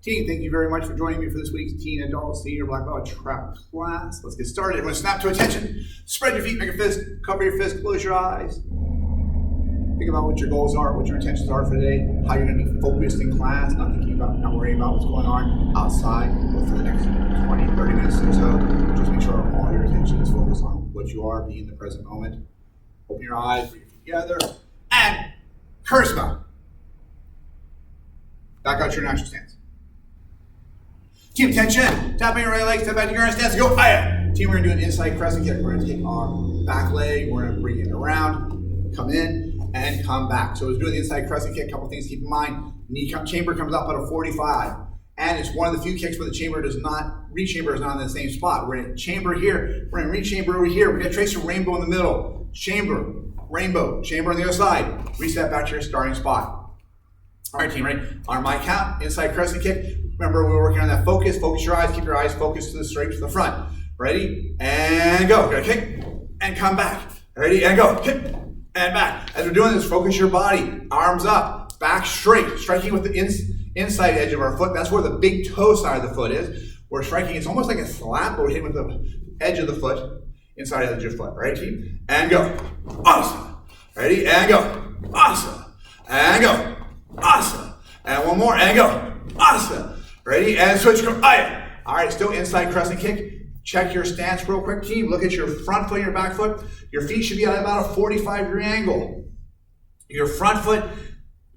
Team, thank you very much for joining me for this week's Teen Adult Senior Black Belt Trap class. Let's get started. Everyone snap to attention. Spread your feet, make a fist, cover your fist, close your eyes. Think about what your goals are, what your intentions are for today, how you're going to be focused in class, not worrying about what's going on outside for the next 20, 30 minutes or so. Just make sure all your attention is focused on what you are, be in the present moment. Open your eyes, bring your feet together, and charisma. Back out your natural stance. Team, attention. Tap on your right leg, step back to your current stance, go. Team, we're going to do an inside crescent kick. We're going to take our back leg, we're going to bring it around, come in, and come back. So as we're doing the inside crescent kick, a couple things to keep in mind. Knee chamber comes up at a 45. And it's one of the few kicks where the reach chamber is not in the same spot. We're in chamber here, we're in reach chamber over here. We're going to trace a rainbow in the middle. Chamber, rainbow, chamber on the other side. Reset back to your starting spot. All right, team, ready? On my count, inside crescent kick. Remember, we're working on that focus. Focus your eyes. Keep your eyes focused to the straight to the front. Ready? And go. We're gonna kick and come back. Ready? And go. Kick and back. As we're doing this, focus your body. Arms up, back straight. Striking with the inside edge of our foot. That's where the big toe side of the foot is. We're striking. It's almost like a slap, but we're hitting with the edge of the foot, inside edge of the foot. Right, team? And go. Awesome. Ready? And go. Awesome. And go. Awesome. And one more. And go. Awesome. Ready? And switch. Go. All right, still inside crescent kick. Check your stance real quick, team. Look at your front foot and your back foot. Your feet should be at about a 45-degree angle. Your front foot,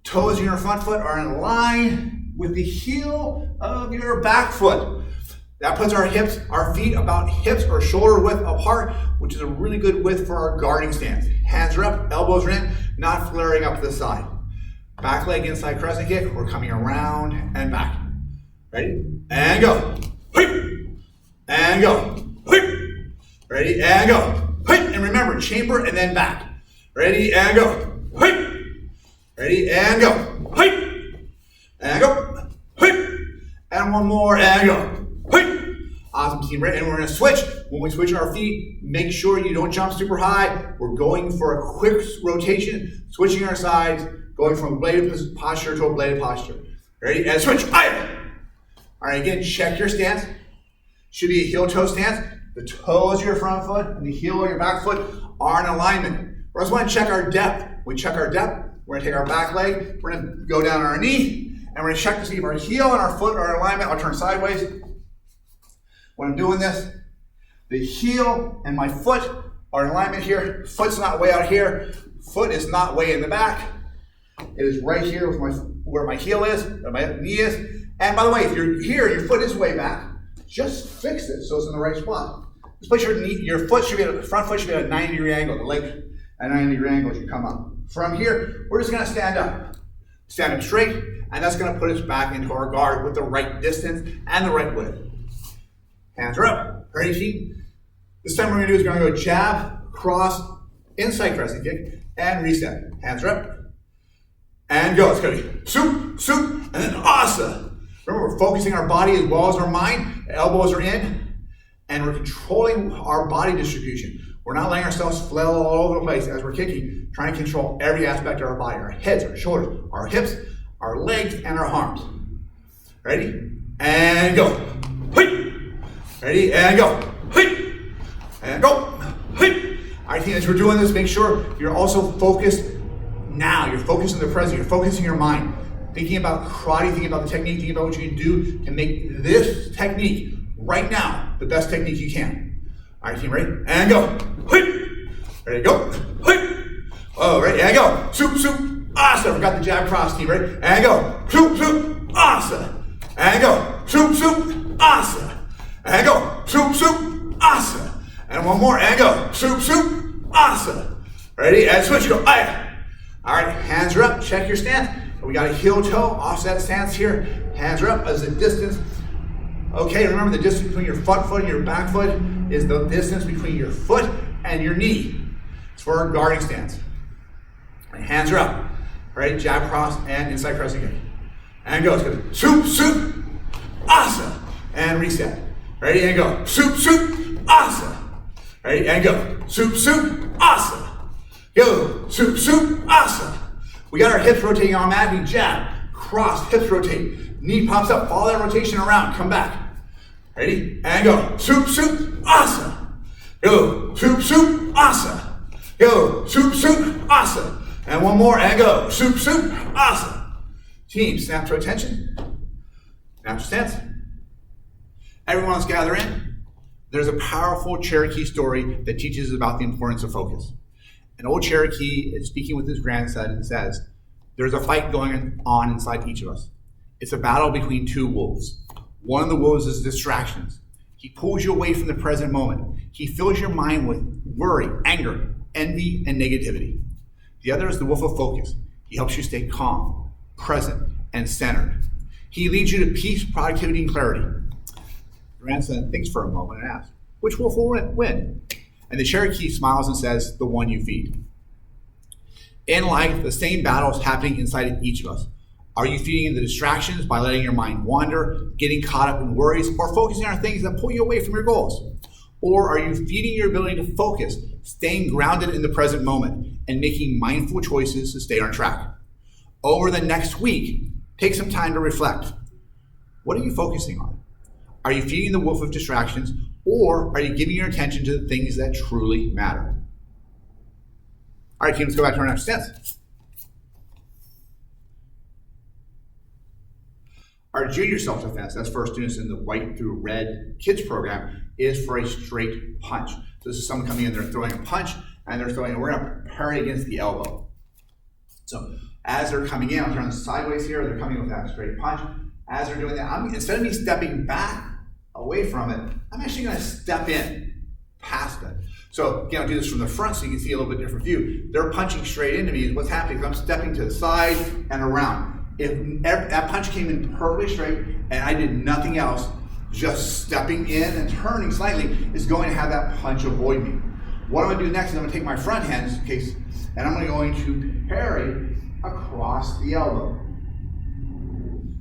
toes in your front foot are in line with the heel of your back foot. That puts our feet about hips or shoulder width apart, which is a really good width for our guarding stance. Hands are up, elbows are in, not flaring up to the side. Back leg inside crescent kick. We're coming around and back. Ready? And go. And go. Ready? And go. And remember, chamber and then back. Ready? And go. Ready? And go. And go. And one more. And go. Awesome, team. Ready? And we're going to switch. When we switch our feet, make sure you don't jump super high. We're going for a quick rotation, switching our sides, going from a bladed posture to a bladed posture. Ready? And switch. All right, again, check your stance. Should be a heel-toe stance. The toes of your front foot and the heel of your back foot are in alignment. We also want to check our depth. When we check our depth, we're going to take our back leg, we're going to go down on our knee, and we're going to check to see if our heel and our foot are in alignment. I'll turn sideways. When I'm doing this, the heel and my foot are in alignment here. Foot's not way out here. Foot is not way in the back. It is right here with where my heel is, where my knee is. And by the way, if you're here, your foot is way back, just fix it so it's in the right spot. Just place your foot should be the front foot should be at a 90-degree angle. The leg at a 90-degree angle as you come up. From here, we're just going to stand up. Stand up straight, and that's going to put us back into our guard with the right distance and the right width. Hands are up. Ready, team? This time what we're going to do is we're going to go jab, cross, inside crescent kick, and reset. Hands are up. And go. It's going to be soup, soup, and then asa. Remember, we're focusing our body as well as our mind. The elbows are in, and we're controlling our body distribution. We're not letting ourselves flail all over the place as we're kicking, trying to control every aspect of our body, our heads, our shoulders, our hips, our legs, and our arms. Ready? And go. Ready? And go. And go. All right, team, as we're doing this, make sure you're also focused now. You're focused in the present. You're focusing your mind. Thinking about karate, thinking about the technique, thinking about what you can do to make this technique right now the best technique you can. All right, team, ready? And go. Ready, go. Oh, ready, and go. Soup, soup, asa. Forgot the jab cross, team, ready? And go. Soup, soup, asa. And go. Soup, soup, asa. And go. Soup, soup, asa. And one more, and go. Soup, soup, asa. Ready, and switch, go. All right, hands are up. Check your stance. We got a heel-toe offset stance here. Hands are up as the distance. Okay, remember the distance between your front foot and your back foot is the distance between your foot and your knee. It's for our guarding stance. Right, hands are up. Ready? Jab, cross, and inside crescent kick. And go. It's good. Soup, soup, asa. And reset. Ready? And go. Soup, soup, asa. Ready? And go. Soup, soup, asa. Go. Soup, soup, asa. We got our hips rotating automatically. Jab, cross, hips rotate, knee pops up, follow that rotation around, come back. Ready? And go. Soup, soup, asa. Go. Soup, soup, asa. Go. Soup, soup, asa. And one more, and go. Soup, soup, asa. Team, snap to attention. Natural stance. Everyone, let's gather in. There's a powerful Cherokee story that teaches about the importance of focus. An old Cherokee is speaking with his grandson and says, there's a fight going on inside each of us. It's a battle between two wolves. One of the wolves is distractions. He pulls you away from the present moment. He fills your mind with worry, anger, envy, and negativity. The other is the wolf of focus. He helps you stay calm, present, and centered. He leads you to peace, productivity, and clarity. The grandson thinks for a moment and asks, which wolf will win? And the Cherokee smiles and says, the one you feed. In life, the same battle is happening inside each of us. Are you feeding the distractions by letting your mind wander, getting caught up in worries, or focusing on things that pull you away from your goals? Or are you feeding your ability to focus, staying grounded in the present moment, and making mindful choices to stay on track? Over the next week, take some time to reflect. What are you focusing on? Are you feeding the wolf of distractions, or are you giving your attention to the things that truly matter? All right, team, let's go back to our next stance. Our junior self-defense, that's for our students in the white through red kids program, is for a straight punch. So this is someone coming in, they're throwing a punch, and we're going to parry against the elbow. So as they're coming in, I'll turn sideways here, they're coming with that straight punch. As they're doing that, instead of me stepping back away from it, I'm actually going to step in past it. So again, I'll do this from the front so you can see a little bit different view. They're punching straight into me. What's happening is I'm stepping to the side and around. If that punch came in perfectly straight and I did nothing else, just stepping in and turning slightly is going to have that punch avoid me. What I'm going to do next is I'm going to take my front hand and I'm going to parry across the elbow.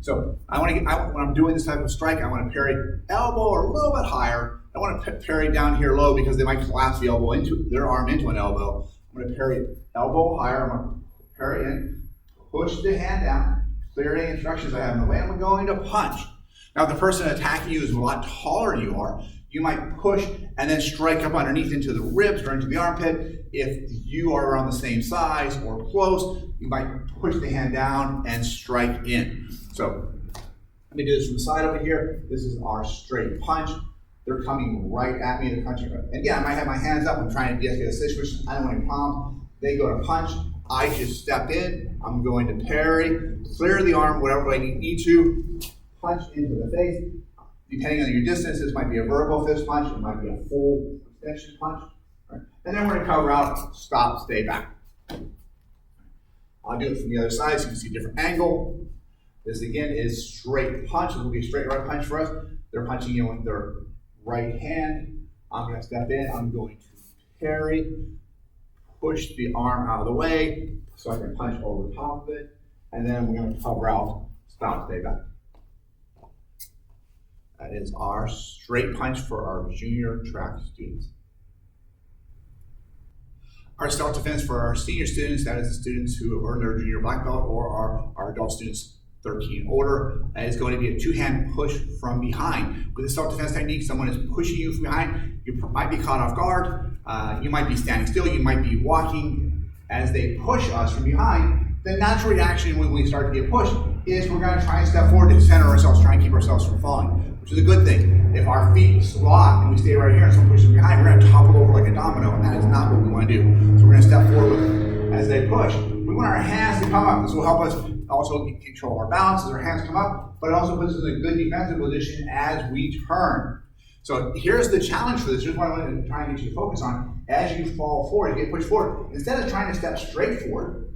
So when I'm doing this type of strike, I want to parry elbow or a little bit higher. I want to parry down here low because they might collapse the elbow into their arm into an elbow. I'm going to parry elbow higher. I'm going to parry in, push the hand down, clear any instructions I have in the way. I'm going to punch. Now, if the person attacking you is a lot taller than you are, you might push and then strike up underneath into the ribs or into the armpit. If you are around the same size or close, you might push the hand down and strike in. So let me do this from the side over here. This is our straight punch. They're coming right at me. They're punching. And again, I might have my hands up. I'm trying to de-escalate the situation. I don't want any problems. They go to punch. I just step in. I'm going to parry, clear the arm, whatever I need to, punch into the face. Depending on your distance, this might be a vertical fist punch. It might be a full extension punch. Right? And then we're going to cover out, stop, stay back. I'll do it from the other side so you can see a different angle. This again is straight punch. This will be a straight right punch for us. They're punching in with their right hand. I'm going to step in. I'm going to parry, push the arm out of the way so I can punch over the top of it. And then we're going to cover out, stop, stay back. That is our straight punch for our junior track students. Our self-defense for our senior students, that is the students who have earned their junior black belt or our adult students 13 and older, is going to be a two-hand push from behind. With the self-defense technique, someone is pushing you from behind. You might be caught off guard. You might be standing still. You might be walking. As they push us from behind, the natural reaction when we start to get pushed is we're going to try and step forward to center ourselves, try and keep ourselves from falling, which is a good thing. If our feet lock and we stay right here and someone pushes behind, we're going to topple over like a domino, and that is not what we want to do. So we're going to step forward as they push. We want our hands to come up. This will help us also control our balance as our hands come up, but it also puts us in a good defensive position as we turn. So here's the challenge for this. Here's what I want to try and get you to focus on. As you fall forward, you get pushed forward. Instead of trying to step straight forward,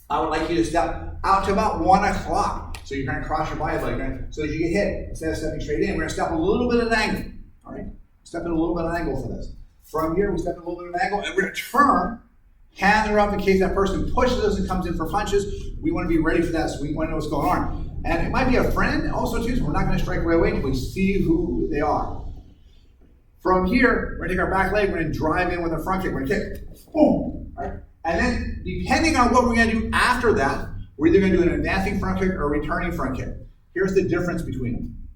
I would like you to step out to about 1 o'clock. So you're going to cross your body leg, right? So as you get hit, instead of stepping straight in, we're going to step a little bit at an angle. All right? Step in a little bit at an angle for this. From here, we step in a little bit at an angle, and we're going to turn. Hands are up in case that person pushes us and comes in for punches. We want to be ready for that, so we want to know what's going on. And it might be a friend also too, so we're not going to strike right away until we see who they are. From here, we're going to take our back leg, we're going to drive in with our front kick. We're going to kick, boom, right? And then, depending on what we're going to do after that, We're either going to do an advancing front kick or a returning front kick. Here's the difference between them.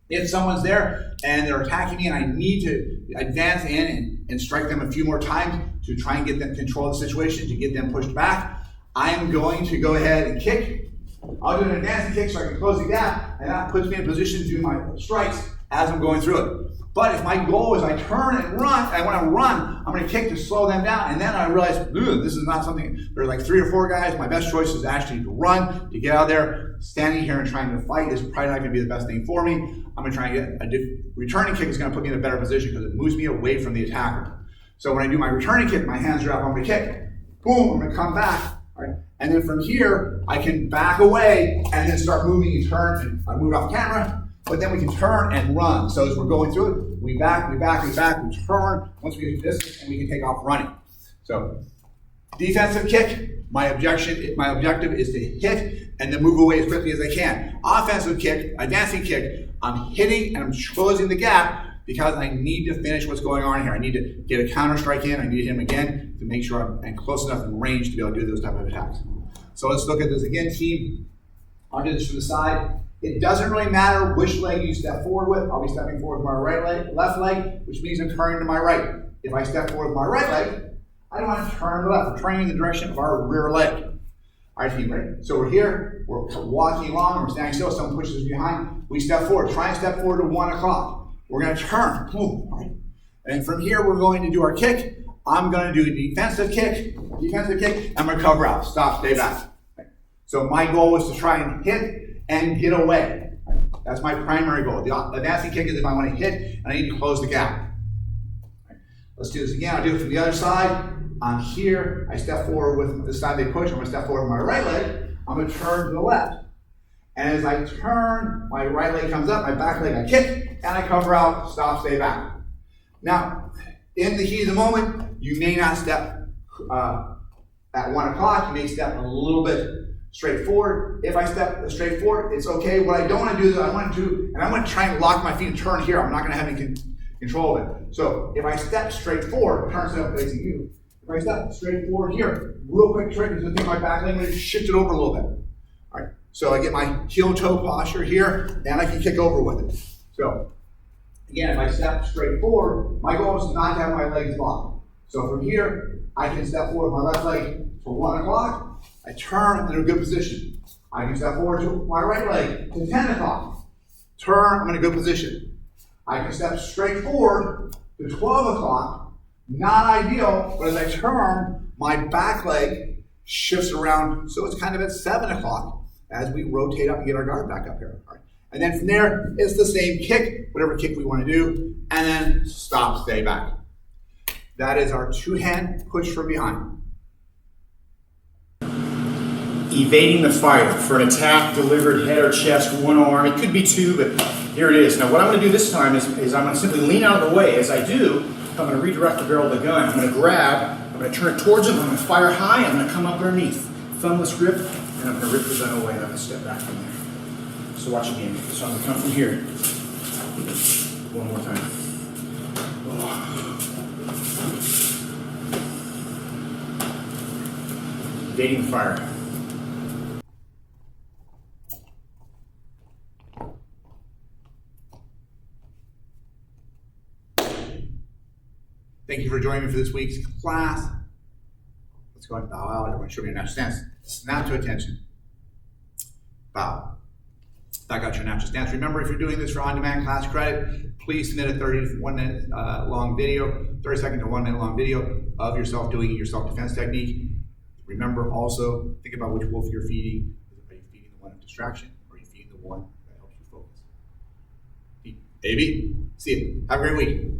If someone's there and they're attacking me and I need to advance in and strike them a few more times to try and get them control the situation, to get them pushed back, I am going to go ahead and kick. I'll do an advancing kick so I can close the gap, and that puts me in a position to do my strikes as I'm going through it. But if my goal is I turn and run, and when I run, I'm going to kick to slow them down, and then I realize, this is not something, there's like 3 or 4 guys, my best choice is actually to run, to get out there. Standing here and trying to fight is probably not going to be the best thing for me. I'm going to try and get a returning kick is going to put me in a better position because it moves me away from the attacker. So when I do my returning kick, my hands are up, I'm going to kick. Boom, I'm going to come back. All right? And then from here, I can back away and then start moving and turn. And I move off camera, but then we can turn and run. So as we're going through it, we back, we turn. Once we get to distance, and we can take off running. So defensive kick, my objective is to hit and then move away as quickly as I can. Offensive kick, advancing kick, I'm hitting and I'm closing the gap because I need to finish what's going on here. I need to get a counter strike in. I need to hit him again to make sure I'm close enough in range to be able to do those type of attacks. So let's look at this again, team. I'll do this from the side. It doesn't really matter which leg you step forward with. I'll be stepping forward with my left leg, which means I'm turning to my right. If I step forward with my right leg, I don't want to turn to the left. We're turning in the direction of our rear leg. All right, team, ready? So we're here, we're walking along, we're standing still, someone pushes us behind, we step forward. Try and step forward to 1 o'clock. We're going to turn, boom, all right? And from here, we're going to do our kick. I'm going to do a defensive kick, I'm going to cover out, stop, stay back. So my goal is to try and hit and get away. That's my primary goal. The advancing kick is if I want to hit and I need to close the gap. Let's do this again. I'll do it from the other side. I'm here. I step forward with this side they push. I'm going to step forward with my right leg. I'm going to turn to the left. And as I turn, my right leg comes up, my back leg I kick, and I cover out, stop, stay back. Now, in the heat of the moment, you may not step at 1 o'clock. You may step a little bit straight forward. If I step straight forward, it's okay. What I don't want to do is I want to try and lock my feet and turn here. I'm not going to have any control of it. So if I step straight forward, turn step facing you. If I step straight forward here, real quick trick is to think my back leg, I'm going to shift it over a little bit. All right. So I get my heel-toe posture here, and I can kick over with it. So again, if I step straight forward, my goal is not to have my legs locked. So from here, I can step forward with my left leg for 1 o'clock. I turn in a good position. I can step forward to my right leg to 10 o'clock. Turn, I'm in a good position. I can step straight forward to 12 o'clock. Not ideal, but as I turn, my back leg shifts around, so it's kind of at 7 o'clock as we rotate up and get our guard back up here. All right. And then from there, it's the same kick, whatever kick we want to do, and then stop, stay back. That is our 2-hand push from behind. Evading the fire for an attack delivered head or chest, 1 arm. It could be 2, but here it is. Now what I'm going to do this time is I'm going to simply lean out of the way. As I do, I'm going to redirect the barrel of the gun. I'm going to grab, I'm going to turn it towards him, I'm going to fire high, I'm going to come up underneath. Thumbless grip, and I'm going to rip the gun away, and I'm going to step back from there. So watch again. So I'm going to come from here. One more time. Evading the fire. Thank you for joining me for this week's class. Let's go ahead and bow out. Everyone show me your natural stance. Snap to attention. Bow. Back out your natural stance. Remember, if you're doing this for on-demand class credit, please submit a 30 to 1 minute long video, 30 second to 1 minute long video of yourself doing your self-defense technique. Remember also, think about which wolf you're feeding. Are you feeding the one of distraction, or are you feeding the one that helps you focus? Baby, see you. Have a great week.